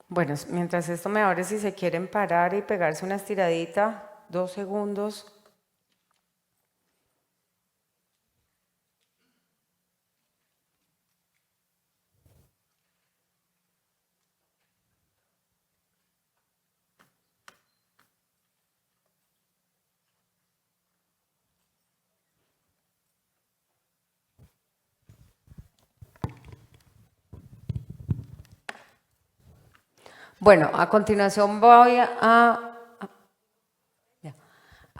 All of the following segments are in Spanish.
Bueno, mientras esto me abre, si se quieren parar y pegarse una estiradita, 2 segundos. Bueno, a continuación voy a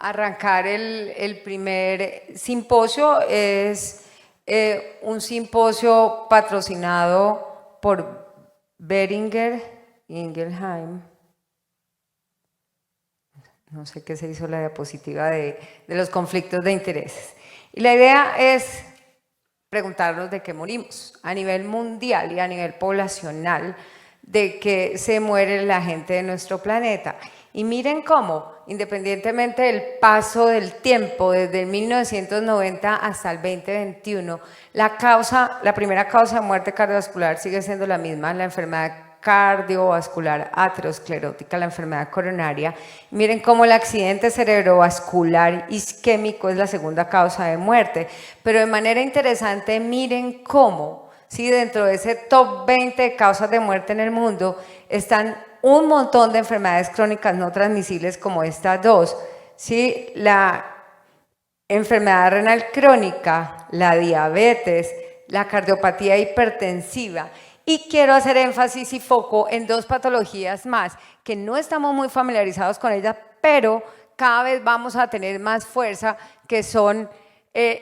arrancar el primer simposio. Es un simposio patrocinado por Boehringer Ingelheim. No sé qué se hizo la diapositiva de los conflictos de intereses. Y la idea es preguntarnos de qué morimos a nivel mundial y a nivel poblacional, de que se muere la gente de nuestro planeta. Y miren cómo, independientemente del paso del tiempo, desde el 1990 hasta el 2021, la primera causa de muerte cardiovascular sigue siendo la misma, la enfermedad cardiovascular aterosclerótica, la enfermedad coronaria. Miren cómo el accidente cerebrovascular isquémico es la segunda causa de muerte. Pero de manera interesante, miren cómo, ¿sí? Dentro de ese top 20 de causas de muerte en el mundo están un montón de enfermedades crónicas no transmisibles como estas dos, ¿sí? La enfermedad renal crónica, la diabetes, la cardiopatía hipertensiva. Y quiero hacer énfasis y foco en dos patologías más que no estamos muy familiarizados con ellas, pero cada vez vamos a tener más fuerza, que son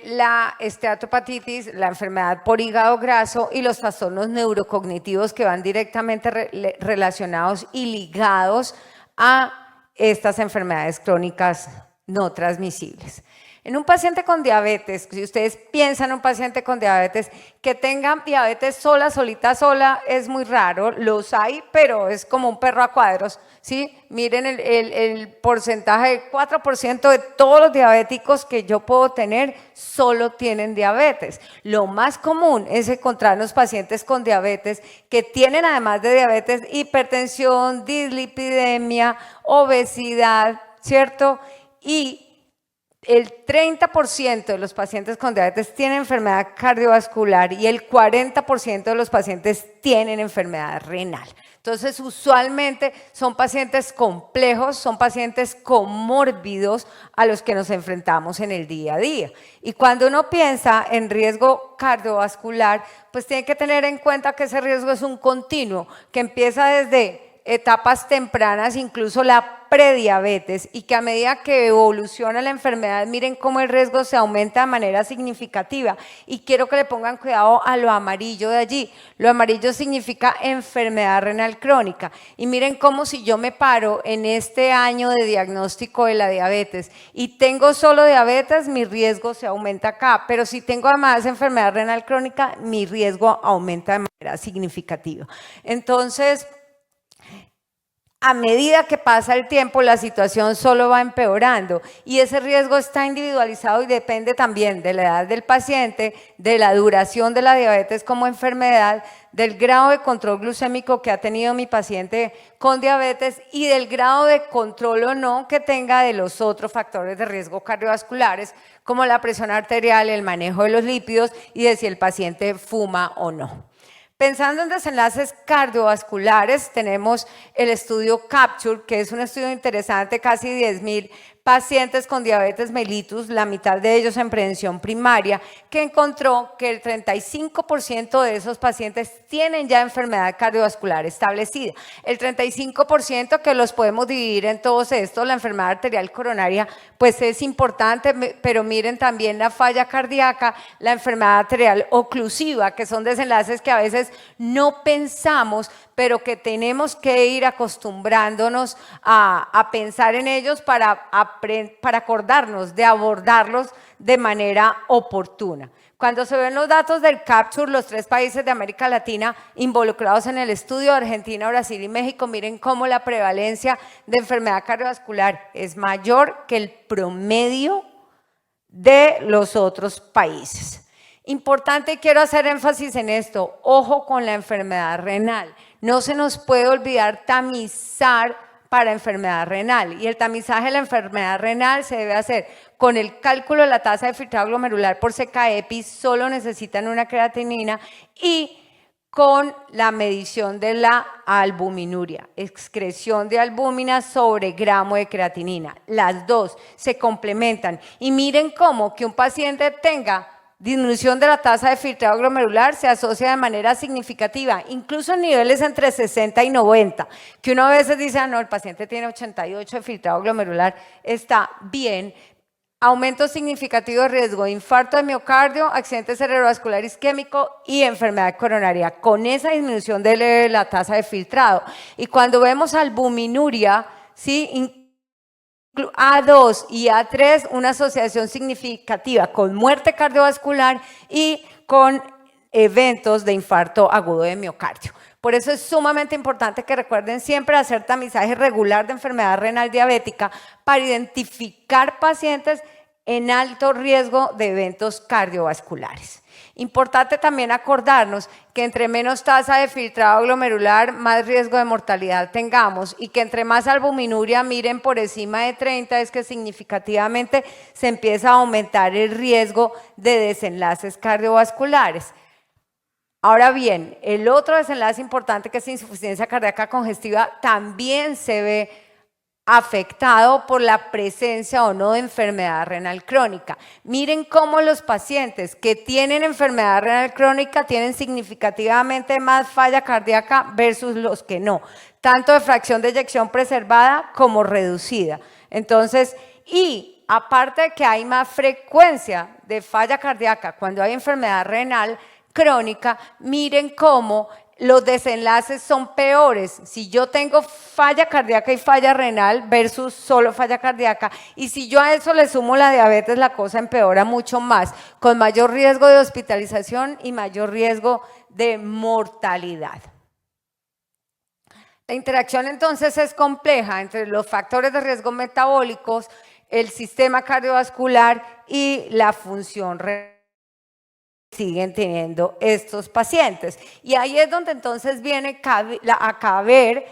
la esteatopatitis, la enfermedad por hígado graso y los trastornos neurocognitivos que van directamente relacionados y ligados a estas enfermedades crónicas no transmisibles. En un paciente con diabetes, si ustedes piensan en un paciente con diabetes, que tenga diabetes solita, es muy raro, los hay, pero es como un perro a cuadros, ¿sí? Miren el porcentaje de 4% de todos los diabéticos que yo puedo tener solo tienen diabetes. Lo más común es encontrarnos pacientes con diabetes que tienen, además de diabetes, hipertensión, dislipidemia, obesidad, ¿cierto? Y el 30% de los pacientes con diabetes tienen enfermedad cardiovascular y el 40% de los pacientes tienen enfermedad renal. Entonces, usualmente son pacientes complejos, son pacientes comórbidos a los que nos enfrentamos en el día a día. Y cuando uno piensa en riesgo cardiovascular, pues tiene que tener en cuenta que ese riesgo es un continuo, que empieza desde etapas tempranas, incluso la prediabetes, y que a medida que evoluciona la enfermedad, miren cómo el riesgo se aumenta de manera significativa. Y quiero que le pongan cuidado a lo amarillo de allí. Lo amarillo significa enfermedad renal crónica. Y miren cómo, si yo me paro en este año de diagnóstico de la diabetes y tengo solo diabetes, mi riesgo se aumenta acá. Pero si tengo además enfermedad renal crónica, mi riesgo aumenta de manera significativa. Entonces, a medida que pasa el tiempo, la situación solo va empeorando y ese riesgo está individualizado y depende también de la edad del paciente, de la duración de la diabetes como enfermedad, del grado de control glucémico que ha tenido mi paciente con diabetes y del grado de control o no que tenga de los otros factores de riesgo cardiovasculares, como la presión arterial, el manejo de los lípidos y de si el paciente fuma o no. Pensando en desenlaces cardiovasculares, tenemos el estudio CAPTURE, que es un estudio interesante, casi 10.000 pacientes con diabetes mellitus, la mitad de ellos en prevención primaria, que encontró que el 35% de esos pacientes tienen ya enfermedad cardiovascular establecida. El 35% que los podemos dividir en todos estos, la enfermedad arterial coronaria, pues es importante, pero miren también la falla cardíaca, la enfermedad arterial oclusiva, que son desenlaces que a veces no pensamos, pero que tenemos que ir acostumbrándonos a pensar en ellos para acordarnos de abordarlos de manera oportuna. Cuando se ven los datos del CAPTURE, los 3 países de América Latina involucrados en el estudio, Argentina, Brasil y México, miren cómo la prevalencia de enfermedad cardiovascular es mayor que el promedio de los otros países. Importante, quiero hacer énfasis en esto, ojo con la enfermedad renal. No se nos puede olvidar tamizar para enfermedad renal, y el tamizaje de la enfermedad renal se debe hacer con el cálculo de la tasa de filtrado glomerular por CK-EPI, solo necesitan una creatinina, y con la medición de la albuminuria, excreción de albúmina sobre gramo de creatinina. Las dos se complementan, y miren cómo que un paciente tenga disminución de la tasa de filtrado glomerular se asocia de manera significativa, incluso en niveles entre 60 y 90, que uno a veces dice, ah, no, el paciente tiene 88 de filtrado glomerular, está bien. Aumento significativo de riesgo de infarto de miocardio, accidente cerebrovascular isquémico y enfermedad coronaria, con esa disminución de la tasa de filtrado. Y cuando vemos albuminuria, ¿sí?, A2 y A3, una asociación significativa con muerte cardiovascular y con eventos de infarto agudo de miocardio. Por eso es sumamente importante que recuerden siempre hacer tamizaje regular de enfermedad renal diabética para identificar pacientes en alto riesgo de eventos cardiovasculares. Importante también acordarnos que entre menos tasa de filtrado glomerular, más riesgo de mortalidad tengamos, y que entre más albuminuria miren por encima de 30 es que significativamente se empieza a aumentar el riesgo de desenlaces cardiovasculares. Ahora bien, el otro desenlace importante, que es insuficiencia cardíaca congestiva, también se ve afectado por la presencia o no de enfermedad renal crónica. Miren cómo los pacientes que tienen enfermedad renal crónica tienen significativamente más falla cardíaca versus los que no, tanto de fracción de eyección preservada como reducida. Entonces, y aparte de que hay más frecuencia de falla cardíaca cuando hay enfermedad renal crónica, miren cómo los desenlaces son peores si yo tengo falla cardíaca y falla renal versus solo falla cardíaca, y si yo a eso le sumo la diabetes, la cosa empeora mucho más, con mayor riesgo de hospitalización y mayor riesgo de mortalidad. La interacción entonces es compleja entre los factores de riesgo metabólicos, el sistema cardiovascular y la función renal siguen teniendo estos pacientes. Y ahí es donde entonces viene a caber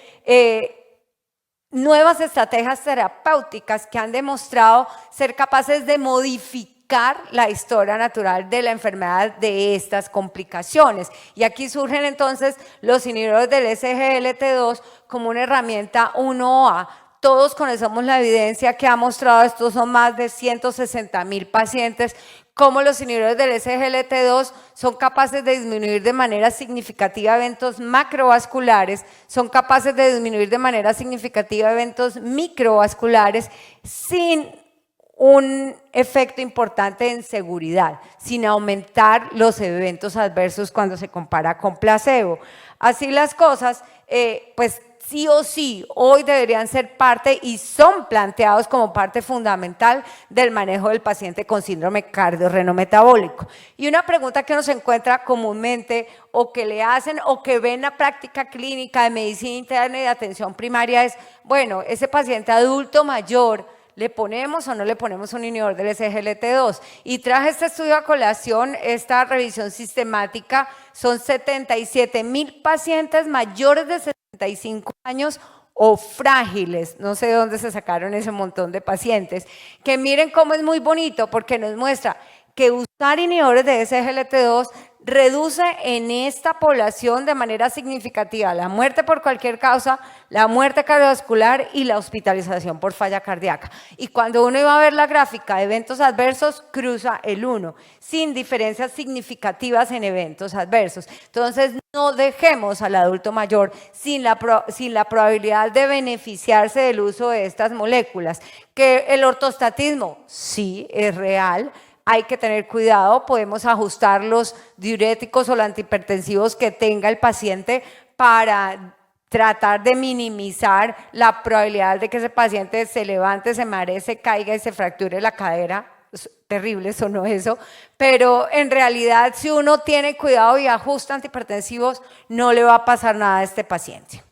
nuevas estrategias terapéuticas que han demostrado ser capaces de modificar la historia natural de la enfermedad de estas complicaciones. Y aquí surgen entonces los inhibidores del SGLT2 como una herramienta 1A. Todos conocemos la evidencia que ha mostrado, estos son más de 160,000 pacientes, cómo los inhibidores del SGLT2 son capaces de disminuir de manera significativa eventos macrovasculares, son capaces de disminuir de manera significativa eventos microvasculares sin un efecto importante en seguridad, sin aumentar los eventos adversos cuando se compara con placebo. Así las cosas, pues sí o sí, hoy deberían ser parte y son planteados como parte fundamental del manejo del paciente con síndrome cardiorrenometabólico. Y una pregunta que uno se encuentra comúnmente o que le hacen o que ven en la práctica clínica de medicina interna y de atención primaria es, bueno, ese paciente adulto mayor, ¿le ponemos o no le ponemos un inhibidor del SGLT2? Y traje este estudio a colación, esta revisión sistemática, son 77,000 pacientes mayores de 65 años o frágiles, no sé de dónde se sacaron ese montón de pacientes, que miren cómo es muy bonito porque nos muestra que usar inhibidores de SGLT2 reduce en esta población de manera significativa la muerte por cualquier causa, la muerte cardiovascular y la hospitalización por falla cardíaca. Y cuando uno iba a ver la gráfica de eventos adversos, cruza el 1, sin diferencias significativas en eventos adversos. Entonces, no dejemos al adulto mayor sin la probabilidad de beneficiarse del uso de estas moléculas. Que el ortostatismo sí es real, hay que tener cuidado, podemos ajustar los diuréticos o los antihipertensivos que tenga el paciente para tratar de minimizar la probabilidad de que ese paciente se levante, se maree, se caiga y se fracture la cadera. Es terrible, sonó eso, pero en realidad si uno tiene cuidado y ajusta antihipertensivos, no le va a pasar nada a este paciente.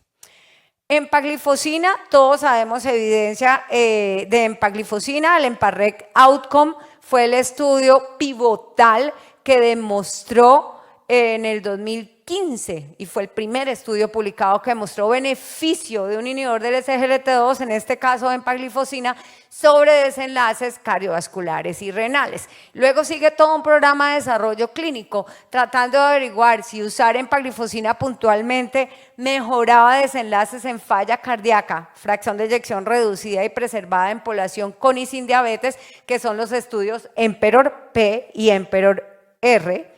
Empaglifosina, todos sabemos evidencia de empaglifosina, el EMPA-REC Outcome fue el estudio pivotal que demostró en el 2015 y fue el primer estudio publicado que demostró beneficio de un inhibidor del SGLT2, en este caso empaglifosina, sobre desenlaces cardiovasculares y renales. Luego sigue todo un programa de desarrollo clínico tratando de averiguar si usar empaglifosina puntualmente mejoraba desenlaces en falla cardíaca, fracción de eyección reducida y preservada en población con y sin diabetes, que son los estudios EMPEROR-P y EMPEROR-R.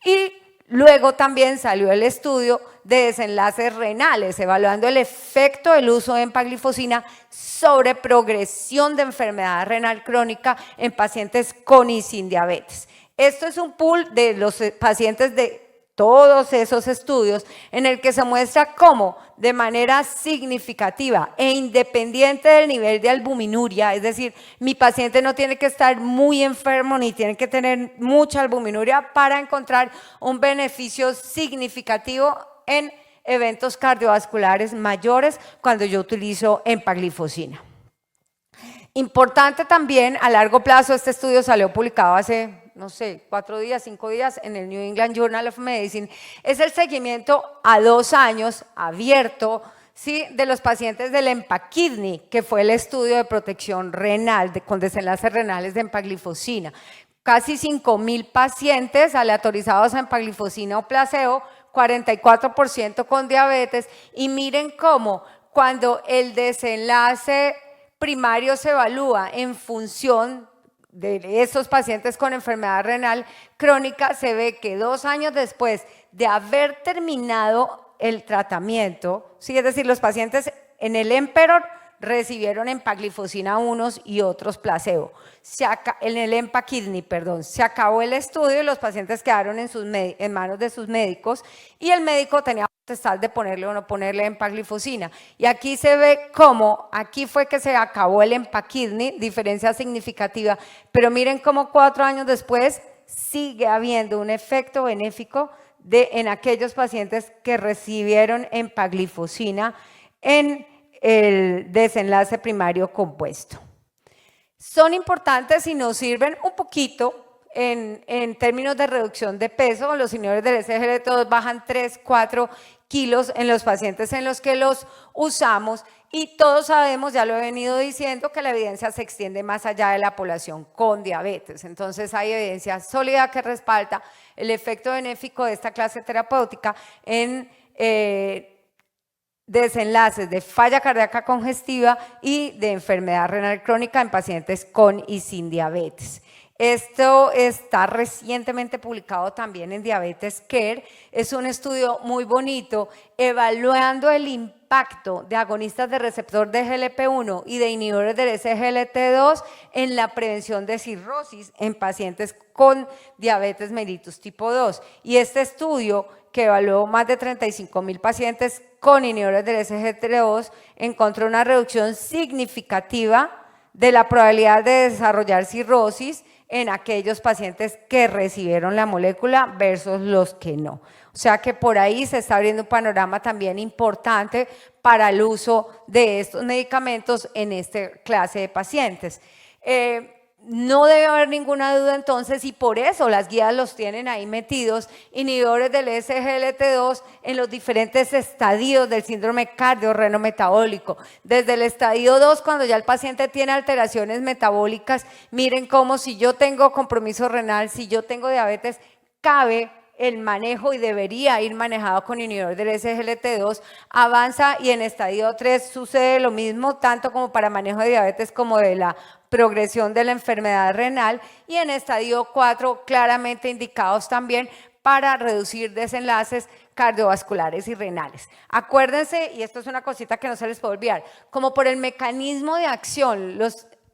Y luego también salió el estudio de desenlaces renales, evaluando el efecto del uso de empaglifosina sobre progresión de enfermedad renal crónica en pacientes con y sin diabetes. Esto es un pool de los pacientes de todos esos estudios en el que se muestra cómo de manera significativa e independiente del nivel de albuminuria, es decir, mi paciente no tiene que estar muy enfermo ni tiene que tener mucha albuminuria para encontrar un beneficio significativo en eventos cardiovasculares mayores cuando yo utilizo empaglifosina. Importante también, a largo plazo, este estudio salió publicado hace, no sé, 4 días, 5 días en el New England Journal of Medicine, es el seguimiento a 2 años abierto, ¿sí?, de los pacientes del EMPA-KIDNEY, que fue el estudio de protección renal con desenlaces renales de empaglifosina. Casi 5.000 pacientes aleatorizados a empaglifosina o placebo, 44% con diabetes, y miren cómo cuando el desenlace primario se evalúa en función de esos pacientes con enfermedad renal crónica, se ve que 2 años después de haber terminado el tratamiento, ¿sí?, es decir, los pacientes en el EMPEROR recibieron empaglifosina unos y otros placebo. En el EMPA-KIDNEY, perdón, se acabó el estudio y los pacientes quedaron en manos de sus médicos y el médico tenía potestad de ponerle o no ponerle empaglifosina. Y aquí se ve cómo, aquí fue que se acabó el EMPA-KIDNEY, diferencia significativa, pero miren cómo 4 años después sigue habiendo un efecto benéfico en aquellos pacientes que recibieron empaglifosina en el desenlace primario compuesto. Son importantes y nos sirven un poquito en términos de reducción de peso. Los inhibidores del SGLT2 bajan 3-4 kilos en los pacientes en los que los usamos y todos sabemos, ya lo he venido diciendo, que la evidencia se extiende más allá de la población con diabetes. Entonces hay evidencia sólida que respalda el efecto benéfico de esta clase terapéutica en desenlaces de falla cardíaca congestiva y de enfermedad renal crónica en pacientes con y sin diabetes. Esto está recientemente publicado también en Diabetes Care. Es un estudio muy bonito evaluando el impacto de agonistas de receptor de GLP-1 y de inhibidores del SGLT2 en la prevención de cirrosis en pacientes con diabetes mellitus tipo 2. Y este estudio, que evaluó más de 35.000 pacientes con inhibidores del SGLT2, encontró una reducción significativa de la probabilidad de desarrollar cirrosis en aquellos pacientes que recibieron la molécula versus los que no. O sea que por ahí se está abriendo un panorama también importante para el uso de estos medicamentos en esta clase de pacientes. No debe haber ninguna duda entonces, y por eso las guías los tienen ahí metidos, inhibidores del SGLT2 en los diferentes estadios del síndrome cardiorrenometabólico. Desde el estadio 2, cuando ya el paciente tiene alteraciones metabólicas, miren cómo si yo tengo compromiso renal, si yo tengo diabetes, cabe el manejo y debería ir manejado con inhibidor del SGLT2, avanza y en estadio 3 sucede lo mismo, tanto como para manejo de diabetes como de la progresión de la enfermedad renal, y en estadio 4 claramente indicados también para reducir desenlaces cardiovasculares y renales. Acuérdense, y esto es una cosita que no se les puede olvidar, como por el mecanismo de acción,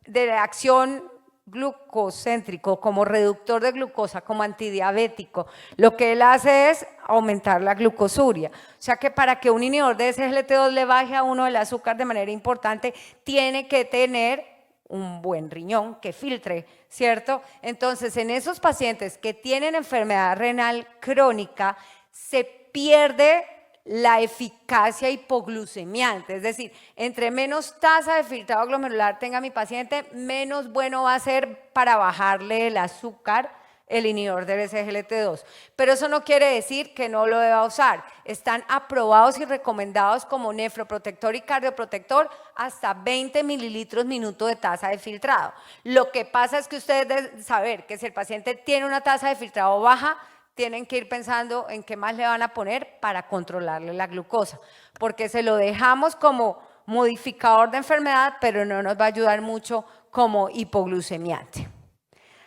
de acción glucocéntrico, como reductor de glucosa, como antidiabético, lo que él hace es aumentar la glucosuria. O sea que para que un inhibidor de SGLT2 le baje a uno el azúcar de manera importante, tiene que tener un buen riñón que filtre, ¿cierto? Entonces, en esos pacientes que tienen enfermedad renal crónica, se pierde la eficacia hipoglucemiante, es decir, entre menos tasa de filtrado glomerular tenga mi paciente, menos bueno va a ser para bajarle el azúcar el inhibidor del SGLT2. Pero eso no quiere decir que no lo deba usar. Están aprobados y recomendados como nefroprotector y cardioprotector hasta 20 mililitros minuto de tasa de filtrado. Lo que pasa es que ustedes deben saber que si el paciente tiene una tasa de filtrado baja, tienen que ir pensando en qué más le van a poner para controlarle la glucosa, porque se lo dejamos como modificador de enfermedad, pero no nos va a ayudar mucho como hipoglucemiante.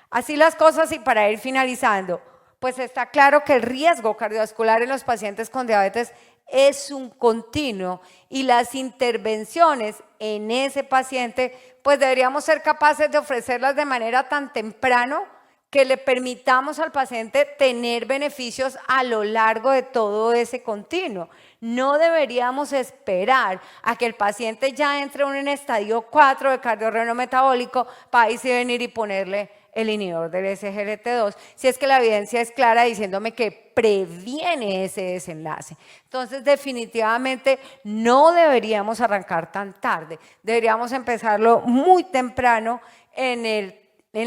Así las cosas, y para ir finalizando, pues está claro que el riesgo cardiovascular en los pacientes con diabetes es un continuo y las intervenciones en ese paciente pues deberíamos ser capaces de ofrecerlas de manera tan temprano que le permitamos al paciente tener beneficios a lo largo de todo ese continuo. No deberíamos esperar a que el paciente ya entre en un estadio 4 de cardiorreno metabólico para ahí sí venir y ponerle el inhibidor del SGLT2, si es que la evidencia es clara diciéndome que previene ese desenlace. Entonces, definitivamente no deberíamos arrancar tan tarde, deberíamos empezarlo muy temprano en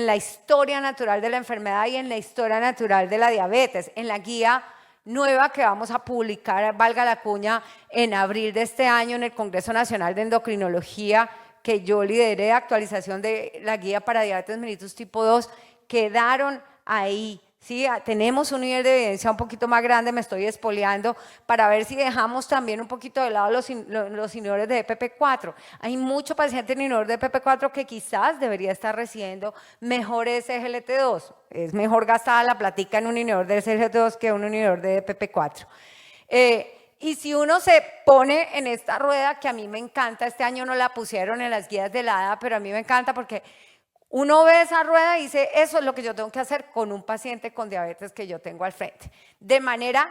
la historia natural de la enfermedad y en la historia natural de la diabetes, en la guía nueva que vamos a publicar, valga la cuña, en abril de este año en el Congreso Nacional de Endocrinología, que yo lideré, actualización de la guía para diabetes mellitus tipo 2, quedaron ahí. ¿Sí? Tenemos un nivel de evidencia un poquito más grande, me estoy espoleando, para ver si dejamos también un poquito de lado los inhibidores de EPP4. Hay mucho paciente en inhibidor de EPP4 que quizás debería estar recibiendo mejor SGLT2. Es mejor gastada la platica en un inhibidor de SGLT2 que un inhibidor de EPP4. Y si uno se pone en esta rueda, que a mí me encanta, este año no la pusieron en las guías de la ADA, pero a mí me encanta porque uno ve esa rueda y dice, eso es lo que yo tengo que hacer con un paciente con diabetes que yo tengo al frente. De manera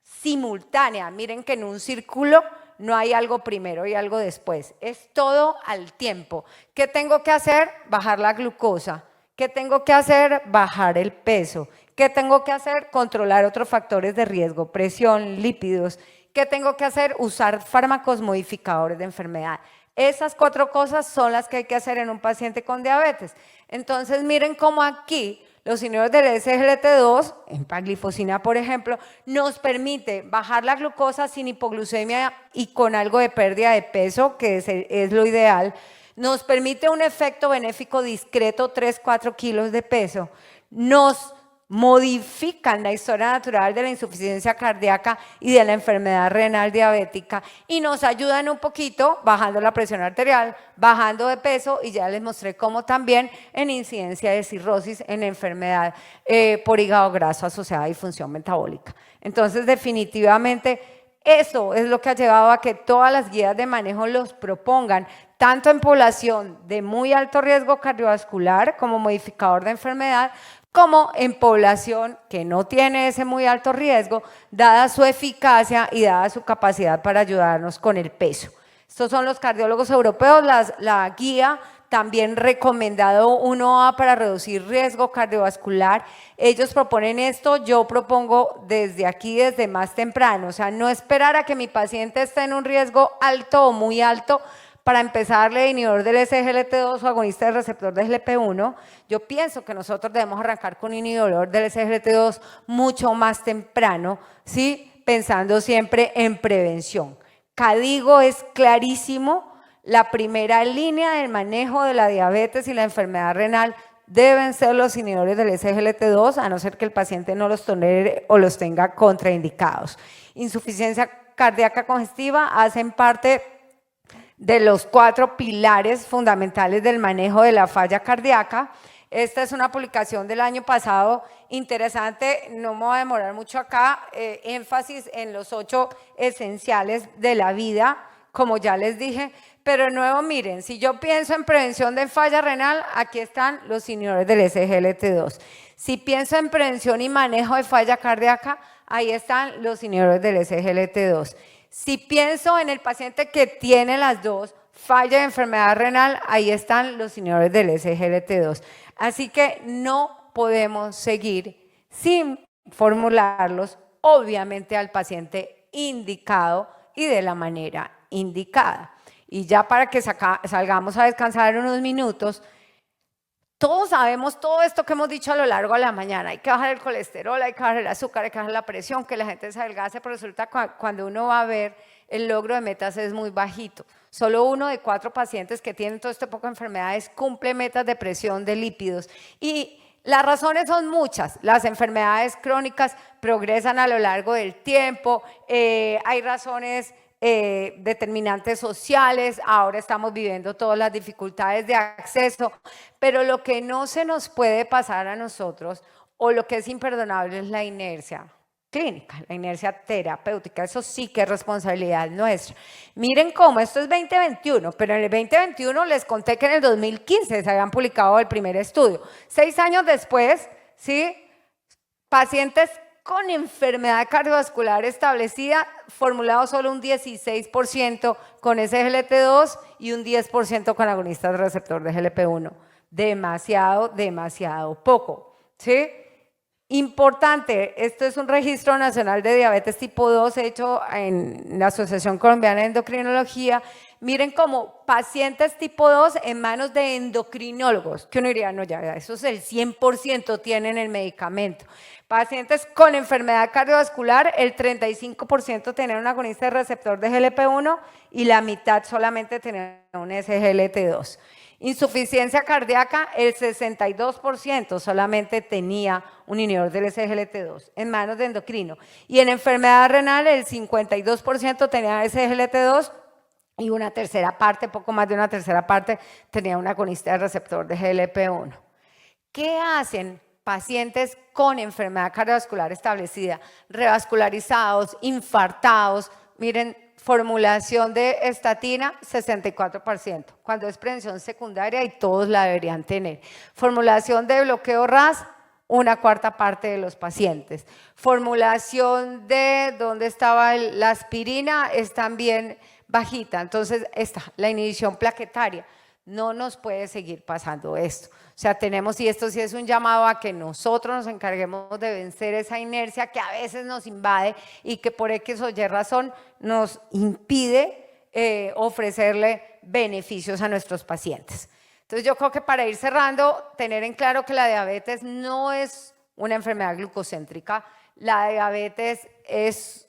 simultánea, miren que en un círculo no hay algo primero y algo después, es todo al tiempo. ¿Qué tengo que hacer? Bajar la glucosa. ¿Qué tengo que hacer? Bajar el peso. ¿Qué tengo que hacer? Controlar otros factores de riesgo, presión, lípidos. ¿Qué tengo que hacer? Usar fármacos modificadores de enfermedad. Esas 4 cosas son las que hay que hacer en un paciente con diabetes. Entonces, miren cómo aquí los inhibidores del SGLT2, empaglifosina por ejemplo, nos permite bajar la glucosa sin hipoglucemia y con algo de pérdida de peso, que es lo ideal. Nos permite un efecto benéfico discreto, 3-4 kilos de peso. Nos modifican la historia natural de la insuficiencia cardíaca y de la enfermedad renal diabética y nos ayudan un poquito bajando la presión arterial, bajando de peso, y ya les mostré cómo también en incidencia de cirrosis en enfermedad por hígado graso asociada a disfunción metabólica. Entonces, definitivamente eso es lo que ha llevado a que todas las guías de manejo los propongan, tanto en población de muy alto riesgo cardiovascular como modificador de enfermedad, como en población que no tiene ese muy alto riesgo, dada su eficacia y dada su capacidad para ayudarnos con el peso. Estos son los cardiólogos europeos, la guía también recomendado 1A para reducir riesgo cardiovascular. Ellos proponen esto, yo propongo desde aquí, desde más temprano, o sea, no esperar a que mi paciente esté en un riesgo alto o muy alto para empezarle inhibidor del SGLT2 o agonista del receptor de GLP-1. Yo pienso que nosotros debemos arrancar con inhibidor del SGLT2 mucho más temprano, ¿sí? Pensando siempre en prevención. KDIGO es clarísimo, la primera línea del manejo de la diabetes y la enfermedad renal deben ser los inhibidores del SGLT2, a no ser que el paciente no los tolere o los tenga contraindicados. Insuficiencia cardíaca congestiva hacen parte de los 4 pilares fundamentales del manejo de la falla cardíaca. Esta es una publicación del año pasado interesante, no me voy a demorar mucho acá, énfasis en los 8 esenciales de la vida, como ya les dije, pero de nuevo miren, si yo pienso en prevención de falla renal, aquí están los inhibidores del SGLT2. Si pienso en prevención y manejo de falla cardíaca, ahí están los inhibidores del SGLT2. Si pienso en el paciente que tiene las dos, falla de enfermedad renal, ahí están los inhibidores del SGLT2. Así que no podemos seguir sin formularlos, obviamente, al paciente indicado y de la manera indicada. Y ya para que salgamos a descansar unos minutos, todos sabemos todo esto que hemos dicho a lo largo de la mañana. Hay que bajar el colesterol, hay que bajar el azúcar, hay que bajar la presión, que la gente se adelgace, pero resulta que cuando uno va a ver el logro de metas es muy bajito. Solo 1 de 4 pacientes que tienen todo este poco de enfermedades cumple metas de presión de lípidos. Y las razones son muchas. Las enfermedades crónicas progresan a lo largo del tiempo, hay razones determinantes sociales, ahora estamos viviendo todas las dificultades de acceso, pero lo que no se nos puede pasar a nosotros o lo que es imperdonable es la inercia clínica, la inercia terapéutica. Eso sí que es responsabilidad nuestra. Miren cómo, esto es 2021, pero en el 2021 les conté que en el 2015 se habían publicado el primer estudio. 6 años después, ¿sí? Pacientes con enfermedad cardiovascular establecida, formulado solo un 16% con SGLT2 y un 10% con agonistas de receptor de GLP-1. Demasiado poco, ¿sí? Importante, esto es un registro nacional de diabetes tipo 2 hecho en la Asociación Colombiana de Endocrinología. Miren cómo pacientes tipo 2 en manos de endocrinólogos, que uno diría, no, ya, eso es el 100% tienen el medicamento. Pacientes con enfermedad cardiovascular, el 35% tenían un agonista de receptor de GLP-1 y la mitad solamente tenían un SGLT2. Insuficiencia cardíaca, el 62% solamente tenía un inhibidor del SGLT2 en manos de endocrino. Y en enfermedad renal, el 52% tenía SGLT2 y una tercera parte, poco más de una tercera parte, tenía un agonista de receptor de GLP-1. ¿Qué hacen pacientes con enfermedad cardiovascular establecida? Revascularizados, infartados, miren, formulación de estatina, 64%, cuando es prevención secundaria y todos la deberían tener. Formulación de bloqueo RAS, 1/4 parte de los pacientes. Formulación de, ¿dónde estaba la aspirina? Es también bajita. Entonces, la inhibición plaquetaria. No nos puede seguir pasando esto. O sea, tenemos, y esto sí es un llamado a que nosotros nos encarguemos de vencer esa inercia que a veces nos invade y que por X o Y razón nos impide ofrecerle beneficios a nuestros pacientes. Entonces yo creo que para ir cerrando, tener en claro que la diabetes no es una enfermedad glucocéntrica, la diabetes es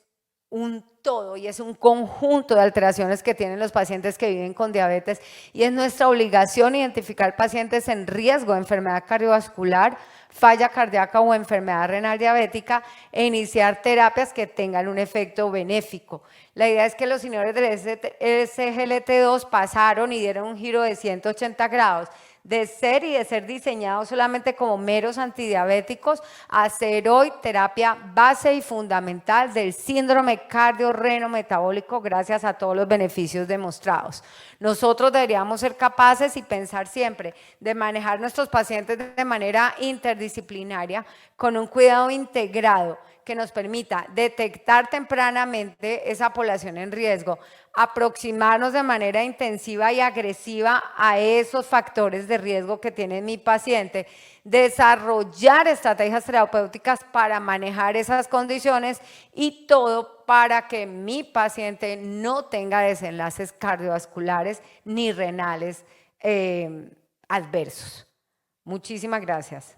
un todo y es un conjunto de alteraciones que tienen los pacientes que viven con diabetes y es nuestra obligación identificar pacientes en riesgo de enfermedad cardiovascular, falla cardíaca o enfermedad renal diabética e iniciar terapias que tengan un efecto benéfico. La idea es que los inhibidores del SGLT2 pasaron y dieron un giro de 180 grados de ser diseñados solamente como meros antidiabéticos a ser hoy terapia base y fundamental del síndrome cardiorreno-metabólico gracias a todos los beneficios demostrados. Nosotros deberíamos ser capaces y pensar siempre de manejar nuestros pacientes de manera interdisciplinaria con un cuidado integrado que nos permita detectar tempranamente esa población en riesgo, aproximarnos de manera intensiva y agresiva a esos factores de riesgo que tiene mi paciente, desarrollar estrategias terapéuticas para manejar esas condiciones y todo para que mi paciente no tenga desenlaces cardiovasculares ni renales adversos. Muchísimas gracias.